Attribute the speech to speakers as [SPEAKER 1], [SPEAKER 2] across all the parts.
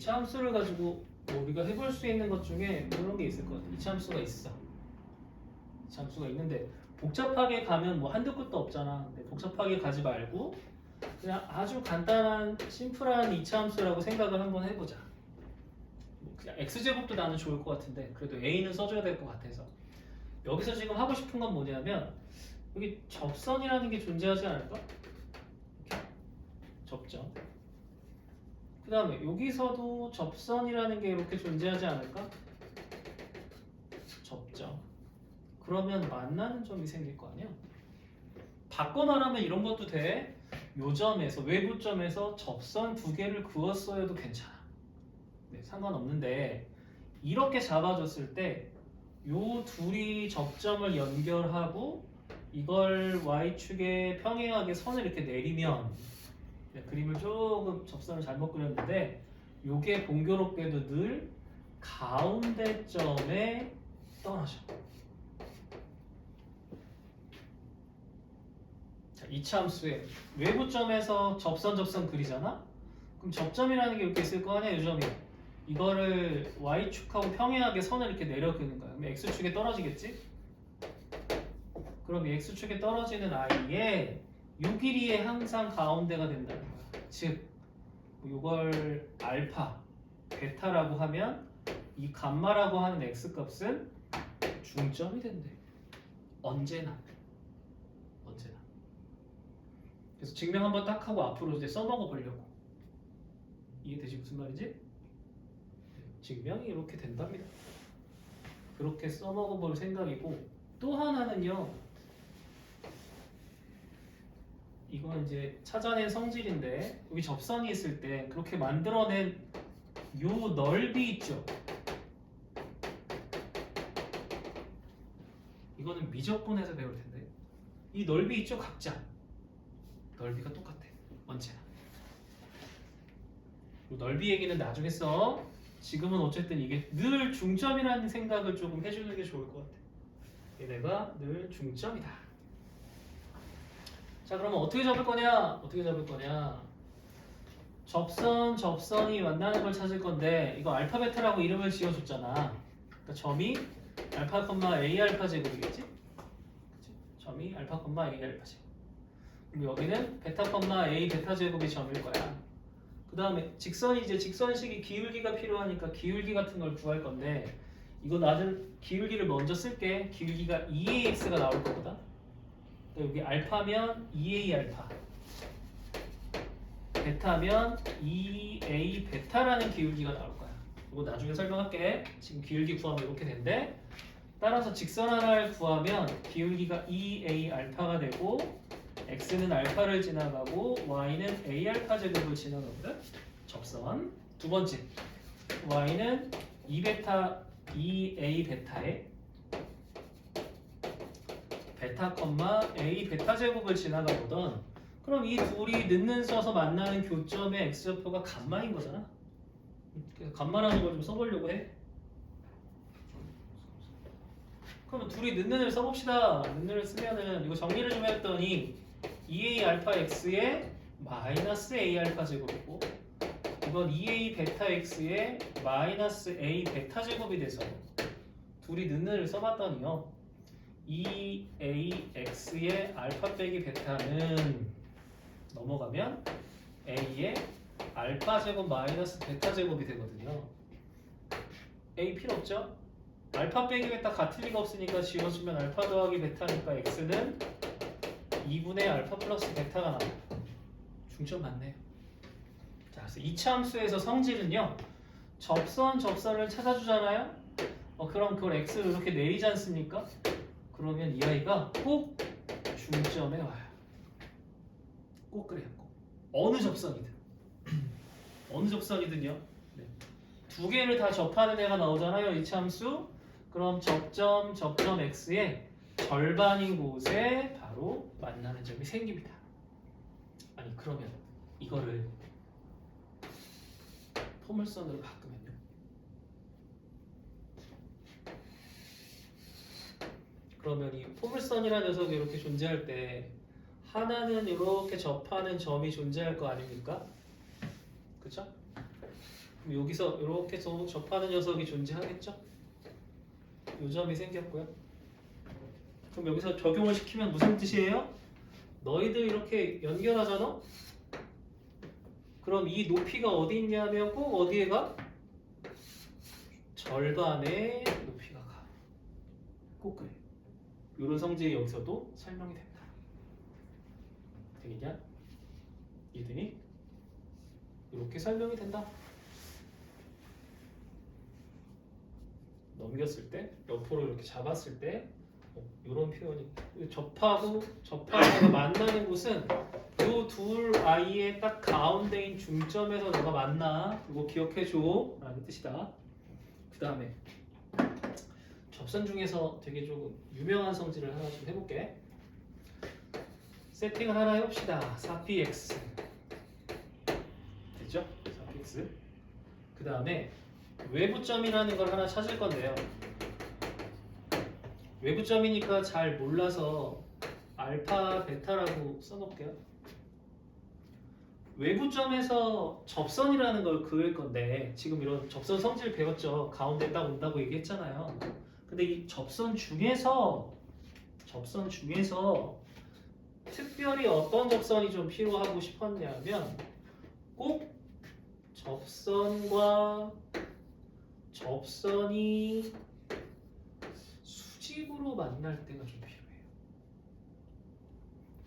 [SPEAKER 1] 이차함수를 가지고 뭐 우리가 해볼 수 있는 것 중에 이런 게 있을 것 같아. 이차함수가 있어. 이차함수가 있는데 복잡하게 가면 뭐 한두 끝도 없잖아. 근데 복잡하게 가지 말고 그냥 아주 간단한 심플한 이차함수라고 생각을 한번 해보자. 뭐 그냥 x제곱도 나는 좋을 것 같은데 그래도 a는 써줘야 될 것 같아서 여기서 지금 하고 싶은 건 뭐냐면 여기 접선이라는 게 존재하지 않을까? 이렇게 접점. 그 다음에 여기서도 접선이라는 게 이렇게 존재하지 않을까? 접점. 그러면 만나는 점이 생길 거 아니야? 바꿔 말하면 이런 것도 돼. 요 점에서 외부점에서 접선 두 개를 그었어야도 괜찮아. 네, 상관없는데 이렇게 잡아줬을 때 요 둘이 접점을 연결하고 이걸 y축에 평행하게 선을 이렇게 내리면 네, 그림을 조금 접선을 잘못 그렸는데 요게 공교롭게도 늘 가운데 점에 떨어져. 자, 이차함수의 외부점에서 접선 그리잖아? 그럼 접점이라는 게 이렇게 있을 거 아니야, 요 점이. 이거를 y축하고 평행하게 선을 이렇게 내려 그는 거야. 그럼 x축에 떨어지겠지? 그럼 이 x축에 떨어지는 i에 요 길이에 항상 가운데가 된다는 거야. 즉, 이걸 알파, 베타라고 하면 이 감마라고 하는 x값은 중점이 된대. 언제나. 그래서 증명 한번 딱 하고 앞으로 이제 써먹어 보려고. 이해되지 무슨 말인지? 증명이 이렇게 된답니다. 그렇게 써먹어 볼 생각이고 또 하나는요. 이건 이제 찾아낸 성질인데 여기 접선이 있을 때 그렇게 만들어낸 요 넓이 있죠. 이거는 미적분에서 배울 텐데 이 넓이 있죠, 각자. 넓이가 똑같아. 언제나. 넓이 얘기는 나중에 써. 지금은 어쨌든 이게 늘 중점이라는 생각을 조금 해주는 게 좋을 것 같아. 얘네가 늘 중점이다. 자, 그러면 어떻게 잡을 거냐? 접선이 만나는 걸 찾을 건데 이거 알파 베타라고 이름을 지어줬잖아. 그러니까 점이 알파, a 알파 제곱이겠지? 그치? 점이 알파, a 알파 제곱. 그럼 여기는 베타, a 베타 제곱이 점일 거야. 그 다음에 직선이 이제 직선식이 기울기가 필요하니까 기울기 같은 걸 구할 건데 이거 나는 기울기를 먼저 쓸게. 기울기가 2ax가 나올 거거든. 여기 알파면 2a 알파, 베타면 2a 베타라는 기울기가 나올 거야. 이거 나중에 설명할게. 지금 기울기 구하면 이렇게 된대. 따라서 직선 하나를 구하면 기울기가 2a 알파가 되고 x는 알파를 지나가고 y는 a 알파 제곱을 지나가거든. 접선. 두 번째, y는 2a 베타에 베타, a 베타 제곱을 지나가거든. 그럼 이 둘이 늦는 서서 만나는 교점의 x좌표가 감마인 거잖아. 그래서 감마라는 걸 좀 써보려고 해. 그러면 둘이 늦는을 써봅시다. 늦는을 쓰면은 이거 정리를 좀 했더니 2a 알파 x의 마이너스 a 알파 제곱이고 이건 2a 베타 x의 마이너스 a 베타 제곱이 돼서 둘이 늦는을 써봤더니요 2ax의 알파 빼기 베타는 넘어가면 a의 알파 제곱 마이너스 베타 제곱이 되거든요. a 필요 없죠? 알파 빼기 베타 같을 리가 없으니까 지워주면 알파 더하기 베타니까 x는 2분의 알파 플러스 베타가 나와요. 중점 맞네요. 자, 그래서 이차함수에서 성질은요 접선을 찾아주잖아요. 그럼 그걸 x를 이렇게 내리지 않습니까? 그러면 이 아이가 꼭 중점에 와요. 꼭 그래요. 꼭. 어느 접선이든요. 네. 두 개를 다 접하는 애가 나오잖아요. 이차함수. 그럼 접점 x의 절반인 곳에 바로 만나는 점이 생깁니다. 아니 그러면 이거를 포물선으로 바꾸면요. 그러면 이 포물선이라는 녀석이 이렇게 존재할 때 하나는 이렇게 접하는 점이 존재할 거 아닙니까? 그쵸? 그럼 여기서 이렇게 접하는 녀석이 존재하겠죠? 요 점이 생겼고요. 그럼 여기서 적용을 시키면 무슨 뜻이에요? 너희들 이렇게 연결하잖아? 그럼 이 높이가 어디 있냐면 꼭 어디에 가? 절반의 높이가 가. 꼭 그래. 이런 성질이 여기서도 설명이 된다. 되겠냐? 이해되니? 이렇게 설명이 된다. 넘겼을 때, 옆으로 이렇게 잡았을 때 이런 표현이 접하고 만나는 곳은 이 둘 아이의 딱 가운데인 중점에서 너가 만나. 이거 기억해줘 라는 뜻이다. 그 다음에 접선 중에서 되게 조금 유명한 성질을 하나 좀 해볼게. 세팅을 하나 해봅시다. 4px 됐죠? 4px 그 다음에 외부점이라는 걸 하나 찾을 건데요. 외부점이니까 잘 몰라서 알파, 베타라고 써놓을게요. 외부점에서 접선이라는 걸 그을 건데 지금 이런 접선 성질 배웠죠? 가운데 딱 온다고 얘기했잖아요. 근데 이 접선 중에서 특별히 어떤 접선이 좀 필요하고 싶었냐면 꼭 접선과 접선이 수직으로 만날 때가 좀 필요해요.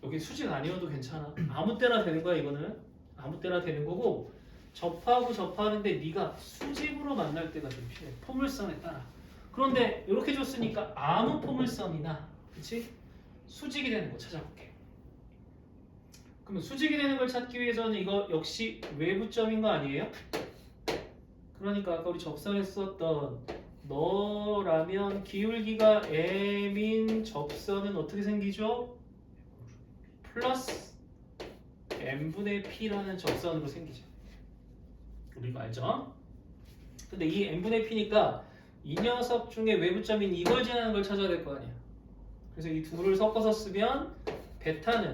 [SPEAKER 1] 여기 수직 아니어도 괜찮아. 아무 때나 되는 거야. 이거는 아무 때나 되는 거고 접하고 접하는데 네가 수직으로 만날 때가 좀 필요해. 포물선에 따라. 그런데 이렇게 줬으니까 아무 포물선이나 그치? 수직이 되는 거 찾아볼게. 그러면 수직이 되는 걸 찾기 위해서는 이거 역시 외부점인 거 아니에요? 그러니까 아까 우리 접선에 썼던 너라면 기울기가 m인 접선은 어떻게 생기죠? 플러스 m분의 p라는 접선으로 생기죠. 우리 이거 알죠? 근데 이 m분의 p니까 이 녀석 중에 외부점인 이걸 지나는 걸 찾아야 될 거 아니야. 그래서 이 둘을 섞어서 쓰면 베타는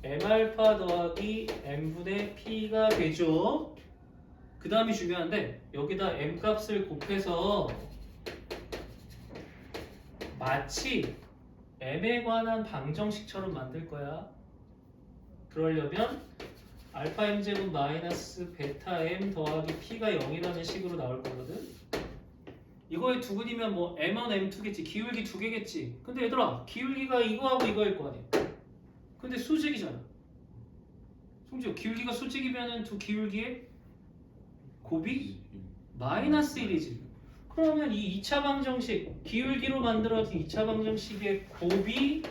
[SPEAKER 1] m알파 더하기 m분의 p가 되죠. 그 다음이 중요한데 여기다 m 값을 곱해서 마치 m에 관한 방정식처럼 만들 거야. 그러려면 알파 m제곱 마이너스 베타 m 더하기 p가 0이라는 식으로 나올 거거든. 이거의 두근이면 뭐 m1, m2겠지. 기울기 두 개겠지. 근데 얘들아 기울기가 이거하고 이거일 거 아니야. 근데 수직이잖아. 송지호 기울기가 수직이면은 두 기울기의 곱이 마이너스 1이지. 그러면 이 2차 방정식 기울기로 만들어진 2차 방정식의 곱이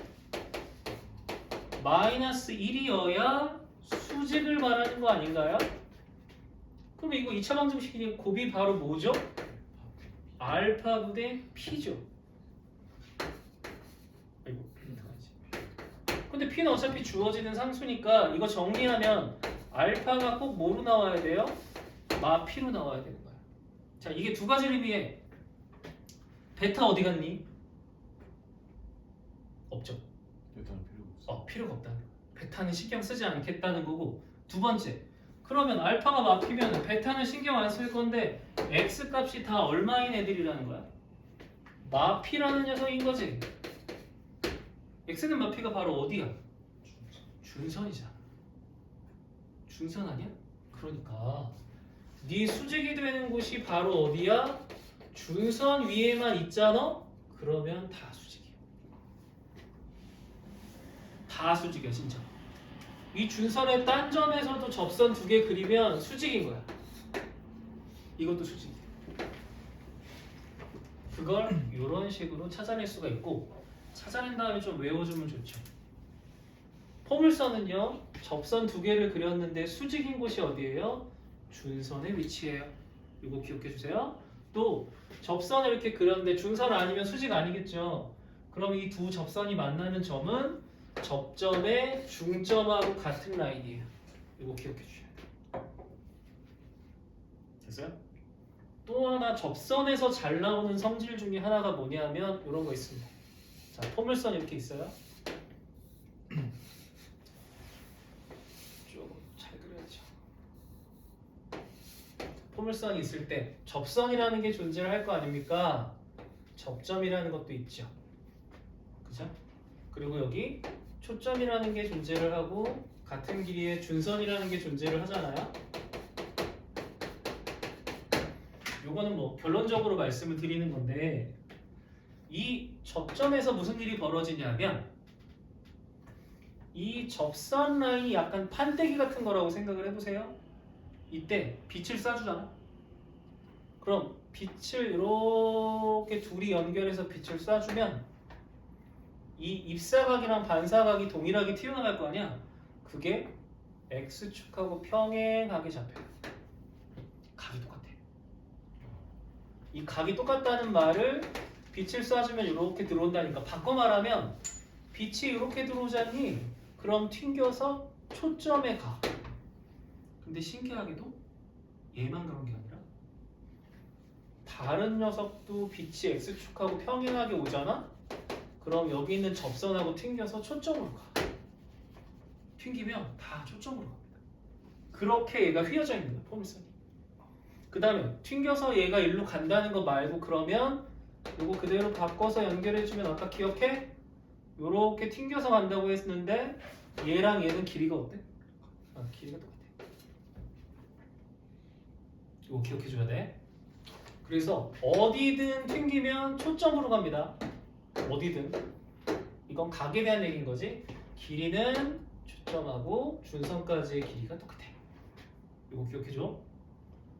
[SPEAKER 1] 마이너스 1이어야 수직을 말하는 거 아닌가요? 그럼 이거 2차 방정식이 곱이 바로 뭐죠? 알파분의 p죠. 아이고 근데 p는 어차피 주어지는 상수니까 이거 정리하면 알파가 꼭 뭐로 나와야 돼요? 마 p로 나와야 되는 거야. 자 이게 두 가지를 의미해. 베타 어디 갔니? 없죠.
[SPEAKER 2] 베타는 필요가 없어.
[SPEAKER 1] 필요가 없다는 거야. 베타는 신경 쓰지 않겠다는 거고. 두 번째 그러면 알파가 마 p면 베타는 신경 안 쓸 건데 x 값이 다 얼마인 애들이라는 거야? 마 p라는 녀석인 거지. x는 마 p가 바로 어디야? 준선이잖아. 준선 아니야? 그러니까 네 수직이 되는 곳이 바로 어디야? 준선 위에만 있잖아? 그러면 다 수직이야. 다 수직이야 진짜. 이 준선의 딴 점에서도 접선 두 개 그리면 수직인 거야. 이것도 수직이야. 그걸 이런 식으로 찾아낼 수가 있고 찾아낸 다음에 좀 외워주면 좋죠. 포물선은요. 접선 두 개를 그렸는데 수직인 곳이 어디예요? 준선의 위치예요. 이거 기억해 주세요. 또 접선을 이렇게 그렸는데 준선 아니면 수직 아니겠죠. 그럼 이 두 접선이 만나는 점은 접점의 중점하고 같은 라인이에요. 이거 기억해 주셔야 돼요. 됐어요? 또 하나 접선에서 잘 나오는 성질 중에 하나가 뭐냐면 이런 거 있습니다. 자, 포물선 이렇게 있어요. 좀 잘 그려야죠. 포물선이 있을 때 접선이라는 게 존재를 할 거 아닙니까? 접점이라는 것도 있죠. 그죠? 그리고 여기 초점이라는 게 존재를 하고 같은 길이의 준선이라는 게 존재를 하잖아요. 요거는 뭐 결론적으로 말씀을 드리는 건데 이 접점에서 무슨 일이 벌어지냐면 이 접선 라인이 약간 판때기 같은 거라고 생각을 해보세요. 이때 빛을 쏴주잖아. 그럼 빛을 이렇게 둘이 연결해서 빛을 쏴주면 이 입사각이랑 반사각이 동일하게 튀어나갈 거 아니야. 그게 X축하고 평행하게 잡혀요. 각이 똑같아. 이 각이 똑같다는 말을 빛을 쏴주면 이렇게 들어온다니까. 바꿔 말하면 빛이 이렇게 들어오잖니. 그럼 튕겨서 초점에 가. 근데 신기하게도 얘만 그런 게 아니라 다른 녀석도 빛이 X축하고 평행하게 오잖아? 그럼 여기 있는 접선하고 튕겨서 초점으로 가. 튕기면 다 초점으로 갑니다. 그렇게 얘가 휘어져 있는 거야, 포물선이. 그 다음에 튕겨서 얘가 일로 간다는 거 말고 그러면 이거 그대로 바꿔서 연결해주면 아까 기억해? 요렇게 튕겨서 간다고 했는데 얘랑 얘는 길이가 어때? 길이가 똑같아. 이거 기억해줘야 돼. 그래서 어디든 튕기면 초점으로 갑니다. 어디든. 이건 각에 대한 얘기인 거지. 길이는 초점하고 준선까지의 길이가 똑같아. 이거 기억해줘.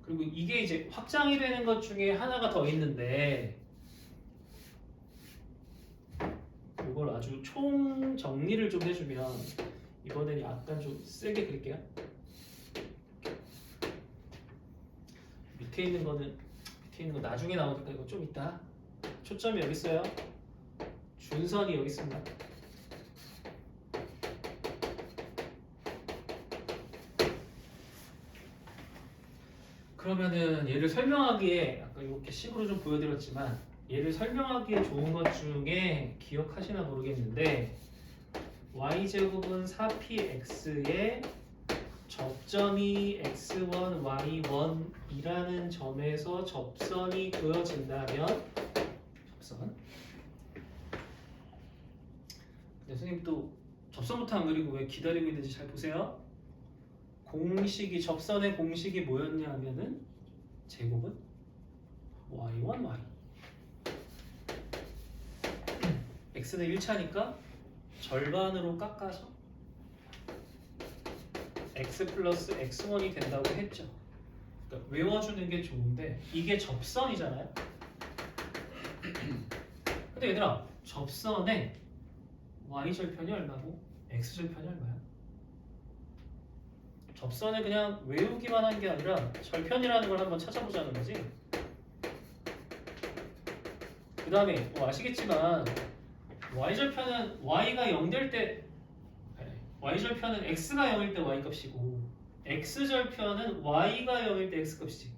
[SPEAKER 1] 그리고 이게 이제 확장이 되는 것 중에 하나가 더 있는데 이걸 아주 총 정리를 좀 해주면 이번에는 약간 좀 세게 그릴게요. 밑에 있는 거 나중에 나오니까 이거 좀 이따. 초점이 여기 있어요. 준선이 여기 있습니다. 그러면은 얘를 설명하기에 아까 이렇게 식으로 좀 보여드렸지만 얘를 설명하기에 좋은 것 중에 기억하시나 모르겠는데 y제곱은 4px에 접점이 x1, y1이라는 점에서 접선이 그어진다면 접선 근데 선생님 또 접선부터 안 그리고 왜 기다리고 있는지 잘 보세요. 공식이 접선의 공식이 뭐였냐 하면은 제곱은 y1, y x는 1차니까 절반으로 깎아서 x 플러스 x1이 된다고 했죠. 그러니까 외워주는 게 좋은데 이게 접선이잖아요. 근데 얘들아 접선의 y절편이 얼마고 x절편이 얼마야? 접선을 그냥 외우기만 한 게 아니라 절편이라는 걸 한번 찾아보자는 거지. 그 다음에 뭐 아시겠지만 y절편은 y가 0 될 때 y절편은 x가 0일 때 y값이고 x절편은 y가 0일 때 x값이지.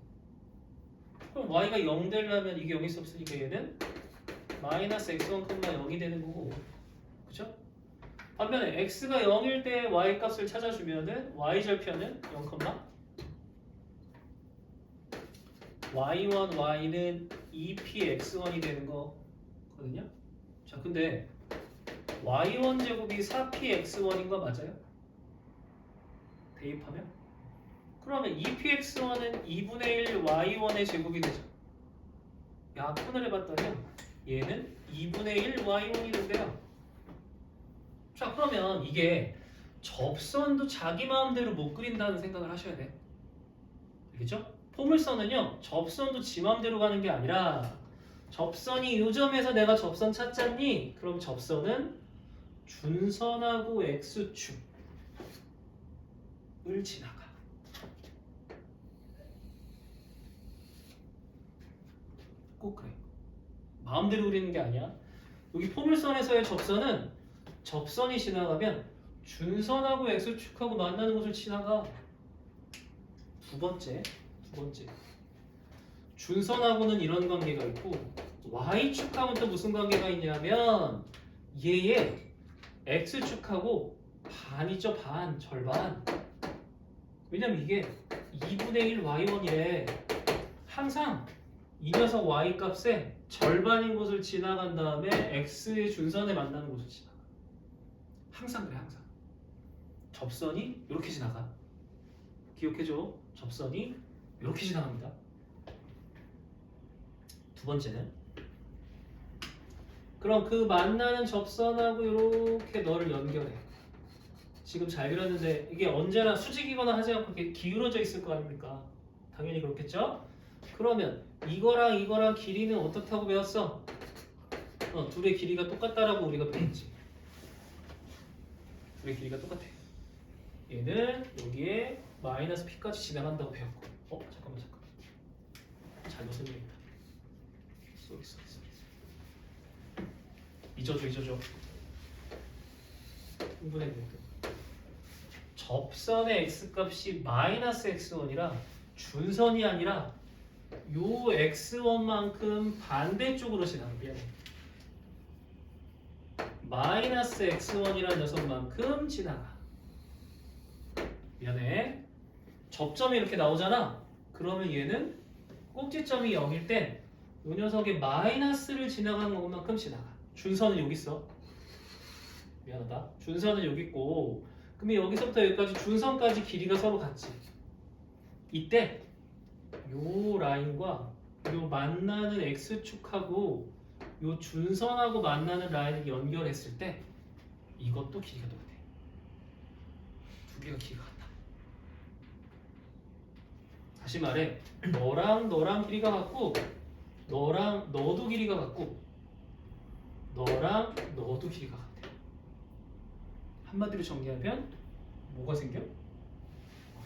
[SPEAKER 1] 그럼 y가 0 되려면 이게 0일 수 없으니까 얘는 마이너스 x1, 0이 되는 거고 그죠? 반면에 x가 0일 때 y값을 찾아주면은 y절편은 0, y1, y는 2px1이 되는 거거든요. 자, 근데 y1 제곱이 4px1인 거 맞아요? 대입하면? 그러면 2px1은 2분의 1 y1의 제곱이 되죠. 약분을 해봤더니 얘는 2분의 1 y1이 된대요. 자, 그러면 이게 접선도 자기 마음대로 못 그린다는 생각을 하셔야 돼. 알겠죠? 포물선은요 접선도 지 마음대로 가는 게 아니라 접선이 이 점에서 내가 접선 찾잖니? 그럼 접선은 준선하고 x축을 지나가. 꼭 그래. 마음대로 그리는 게 아니야. 여기 포물선에서의 접선은 접선이 지나가면 준선하고 x축하고 만나는 곳을 지나가. 두 번째 준선하고는 이런 관계가 있고 y축하고는 또 무슨 관계가 있냐면 얘의 x축하고 반이죠. 절반. 왜냐면 이게 2분의 1 y1이래. 항상 이 녀석 y 값의 절반인 곳을 지나간 다음에 x의 준선에 만나는 곳을 지나가. 항상 그래, 항상. 접선이 이렇게 지나가. 기억해줘. 접선이 이렇게 지나갑니다. 두 번째는 그럼 그 만나는 접선하고 이렇게 너를 연결해. 지금 잘 그렸는데 이게 언제나 수직이거나 하지 않고 이렇게 기울어져 있을 거 아닙니까? 당연히 그렇겠죠? 그러면 이거랑 길이는 어떻게 하고 배웠어? 둘의 길이가 똑같다라고 우리가 배웠지. 둘의 길이가 똑같아. 얘는 여기에 마이너스 p까지 지나간다고 배웠고. 잠깐만. 잘못 설명했다. 쏘리. 잊어줘. 흥분해 보니까. 접선의 x값이 마이너스 x1이라 준선이 아니라 요 x1만큼 반대쪽으로 지나가. 미안해. 마이너스 x1이라는 녀석만큼 지나가. 미안해. 접점이 이렇게 나오잖아. 그러면 얘는 꼭지점이 0일 땐 이 녀석의 마이너스를 지나가는 것만큼 지나가. 준선은 여기 있어. 미안하다. 준선은 여기 있고, 그러면 여기서부터 여기까지 준선까지 길이가 서로 같지. 이때 요 라인과 요 만나는 x축하고 요 준선하고 만나는 라인을 연결했을 때 이것도 길이가 똑같아. 두 개가 길이가 같다. 다시 말해, 너랑 길이가 같고, 너랑 너도 길이가 같고, 너랑 너도 길이가 같아. 한마디로 정리하면 뭐가 생겨?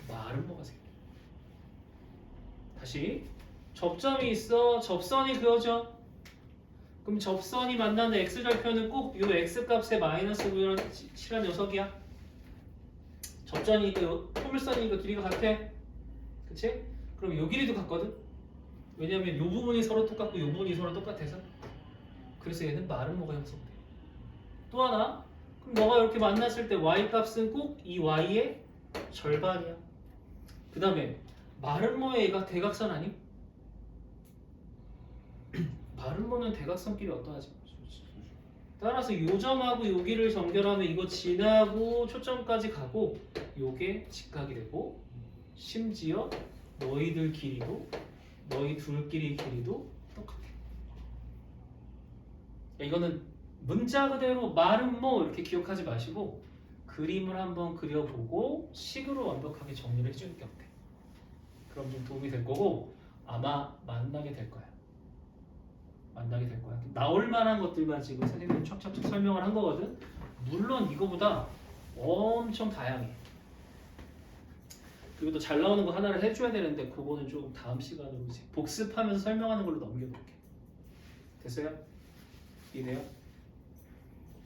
[SPEAKER 1] 마름모가 생겨. 다시 접점이 있어. 접선이 그어져. 그럼 접선이 만나는 x절편은 꼭 요 x값의 마이너스 9이라는 녀석이야. 접선이니까 포물선이니까 길이가 같아. 그치? 그럼 요 길이도 같거든? 왜냐면 요 부분이 서로 똑같고 요 부분이 서로 똑같아서. 그래서 얘는 마름모가 형성돼. 또 하나, 그럼 너가 이렇게 만났을 때 y 값은 꼭 이 y의 절반이야. 그 다음에 마름모의 얘가 대각선 아니? 마름모는 대각선끼리 어떠하지? 따라서 요 점하고 여기를 연결하면 이거 지나고 초점까지 가고 요게 직각이 되고, 심지어 너희들 길이도 너희 둘끼리 길이도 똑같아. 이거는 문자 그대로 마름모 이렇게 기억하지 마시고 그림을 한번 그려보고 식으로 완벽하게 정리를 해주는 게 어때? 그럼 좀 도움이 될 거고 아마 만나게 될 거야. 나올 만한 것들만 지금 선생님이 촥촥촥 설명을 한 거거든. 물론 이거보다 엄청 다양해. 그리고 또 잘 나오는 거 하나를 해줘야 되는데 그거는 조금 다음 시간으로 이제 복습하면서 설명하는 걸로 넘겨볼게. 됐어요? 이해돼요?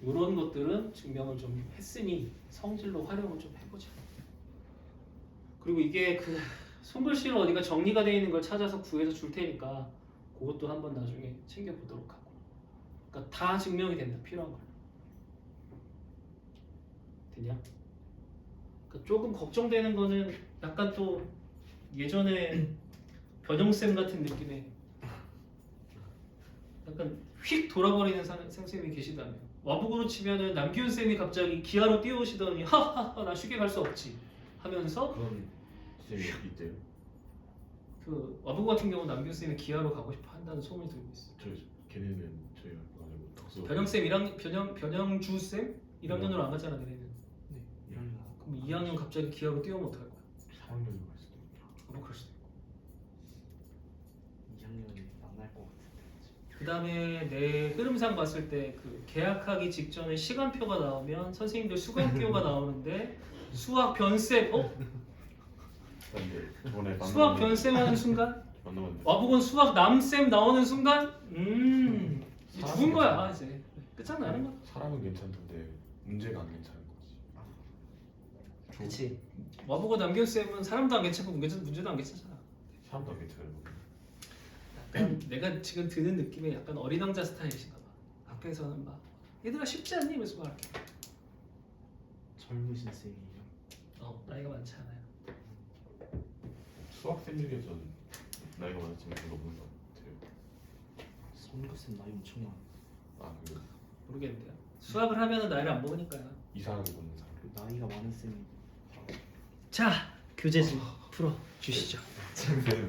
[SPEAKER 1] 이런 것들은 증명을 좀 했으니 성질로 활용을 좀 해보자. 그리고 이게 그 손글씨로 어디가 정리가 되어 있는 걸 찾아서 구해서 줄 테니까 그것도 한번 나중에 챙겨보도록 하고. 그러니까 다 증명이 된다. 필요한 걸. 되냐? 그러니까 조금 걱정되는 거는 약간 또 예전에 변형쌤 같은 느낌의 약간 휙 돌아버리는 선생님이 계시다면, 와북으로 치면은 남기훈 쌤이 갑자기 기아로 뛰어오시더니 하하하 나 쉽게 갈 수 없지 하면서
[SPEAKER 2] 그런 쌤이 있대요.
[SPEAKER 1] 그 와북 같은 경우 남기훈 쌤이 기아로 가고 싶어 한다는 소문이 들고 있어.
[SPEAKER 2] 걔네는 저희가 아니고 덕수.
[SPEAKER 1] 변형 쌤 변형주 쌤 1학년으로 안 가잖아 걔네는.
[SPEAKER 2] 네.
[SPEAKER 1] 그럼 2학년 갑자기 기아로 뛰어오면 어떡할 거야?
[SPEAKER 2] 4학년으로 갈 수도 있죠.
[SPEAKER 1] 뭐 그럴 수도 있고.
[SPEAKER 3] 2학년이 만날 것 같은데.
[SPEAKER 1] 그 다음에 내 흐름상 봤을 때 그 계약하기 직전에 시간표가 나오면 선생님들 수강기호가 나오는데 수학 변쌤
[SPEAKER 2] 근데 저번에
[SPEAKER 1] 수학 변쌤 하는 순간
[SPEAKER 2] 만나봤는데
[SPEAKER 1] 와북은 수학 남쌤 나오는 순간 이제 죽은 거야 이제 끝장나는 거야.
[SPEAKER 2] 사람은 괜찮던데 문제가 안 괜찮은 거지.
[SPEAKER 1] 그치. 와북은 남규쌤은 사람도 안 괜찮고 문제도 안 괜찮잖아.
[SPEAKER 2] 사람도 안 괜찮은 거.
[SPEAKER 1] 약간 내가 지금 드는 느낌이 약간 어린 왕자 스타일이신가 봐. 앞에서는 막 얘들아 쉽지 않니? 이러면서 막 이렇게.
[SPEAKER 3] 젊으신 쌤이에요.
[SPEAKER 1] 나이가 많지 않아요.
[SPEAKER 2] 수학생 중에서는 나이가 많았지만 더 높은 것 같아요.
[SPEAKER 3] 성교쌤 나이 엄청 많아.
[SPEAKER 2] 아그
[SPEAKER 1] 모르겠는데요. 수학을 하면은 나이를 안 먹으니까요.
[SPEAKER 2] 이상하게 보는 사람.
[SPEAKER 3] 그 나이가 많은 쌤이
[SPEAKER 1] 자, 교재 좀 풀어 주시죠.
[SPEAKER 2] 쌤